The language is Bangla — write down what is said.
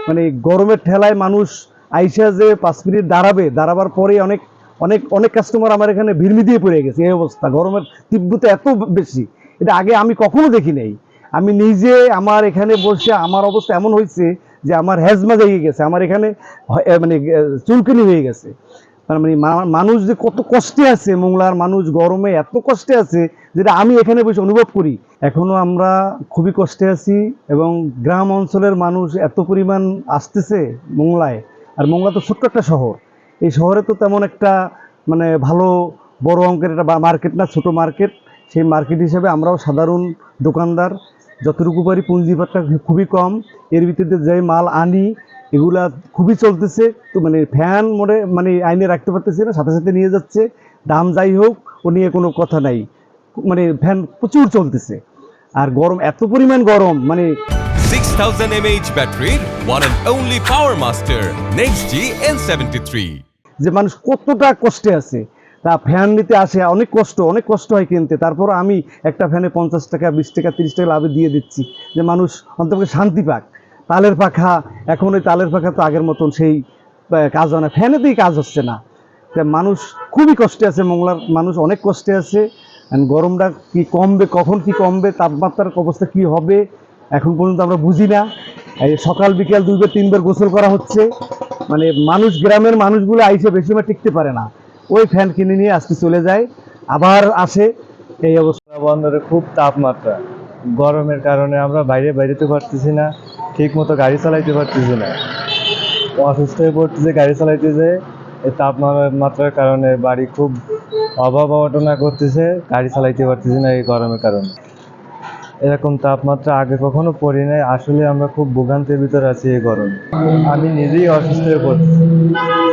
মানে গরমের ঠেলায় মানুষ আইসা যে 5 মিনিট দাঁড়াবার পরেই অনেক অনেক অনেক কাস্টমার আমার এখানে ভিড়মি দিয়ে পড়ে গেছে। এই অবস্থা, গরমের তীব্রতা এত বেশি, এটা আগে আমি কখনো দেখি নাই। আমি নিজে আমার এখানে বসে আমার অবস্থা এমন হয়েছে যে আমার হেজমা জেগে গেছে, আমার এখানে মানে চুলকানি হয়ে গেছে। তার মানে মানুষ যে কত কষ্টে আছে, মোংলার মানুষ গরমে এত কষ্টে আছে যেটা আমি এখানে বসে অনুভব করি। এখনো আমরা খুবই কষ্টে আছি এবং গ্রাম অঞ্চলের মানুষ এত পরিমাণ আসতেছে মোংলায়। আর মোংলা তো ছোট্ট একটা শহর, এই শহরে তো তেমন একটা মানে ভালো বড় অঙ্কের একটা মার্কেট না, ছোট মার্কেট। সেই মার্কেট হিসেবে আমরাও সাধারণ দোকানদার, যতটুকু পারি পুঁজিপাতটা খুবই কম। এর ভিত্তিতে যে মাল আনি এগুলা খুবই চলতেছে, তো মানে ফ্যান মানে আইনে রাখতে পারতেছে না, সাথে সাথে নিয়ে যাচ্ছে। দাম যাই হোক ও নিয়ে কোনো কথা নাই, মানে ফ্যান প্রচুর চলতেছে। আর গরম, এত পরিমাণ গরম মানে 6000 mAh battery, one and only Power Master Next G N73. যে মানুষ কতটা কষ্টে আছে, তা ফ্যান নিতে আসে অনেক কষ্ট হয় কিনতে, তারপর আমি একটা ফ্যানে 50 টাকা 20 টাকা 30 টাকা লাভে দিয়ে দিচ্ছি যে মানুষ অন্তত শান্তি পাক। তালের পাখা, এখন ওই তালের পাখা তো আগের মতন সেই কাজ হয় না, ফ্যানেতেই কাজ হচ্ছে না। তা মানুষ খুবই কষ্টে আছে, মোংলার মানুষ অনেক কষ্টে আছে। গরমটা কি কমবে, কখন কি কমবে, তাপমাত্রার অবস্থা কি হবে এখন পর্যন্ত আমরা বুঝি না। এই সকাল বিকেল 2 বার 3 বার গোসল করা হচ্ছে। মানে মানুষ, গ্রামের মানুষগুলো আইসে বেশি সময় টিকতে পারে না, ওই ফ্যান কিনে নিয়ে আজকে চলে যায়, আবার আসে, এই অবস্থা। বন্দরে খুব তাপমাত্রা, গরমের কারণে আমরা বাইরেতে পারতেছি না, ঠিক মতো গাড়ি চালাইতে পারতেছি না, অসুস্থ হয়ে পড়তেছে গাড়ি চালাইতে যে। এই তাপমাত্রার কারণে বাড়ি খুব অভাব অঘটনা করতেছে, গাড়ি চালাইতে পারতেছি না এই গরমের কারণে। এরকম তাপমাত্রা আগে কখনো পড়ি নাই, আসলে আমরা খুব ভোগান্তির ভিতরে আছি এই গরমে। আমি নিজেই অসুস্থ হয়ে পড়তেছি।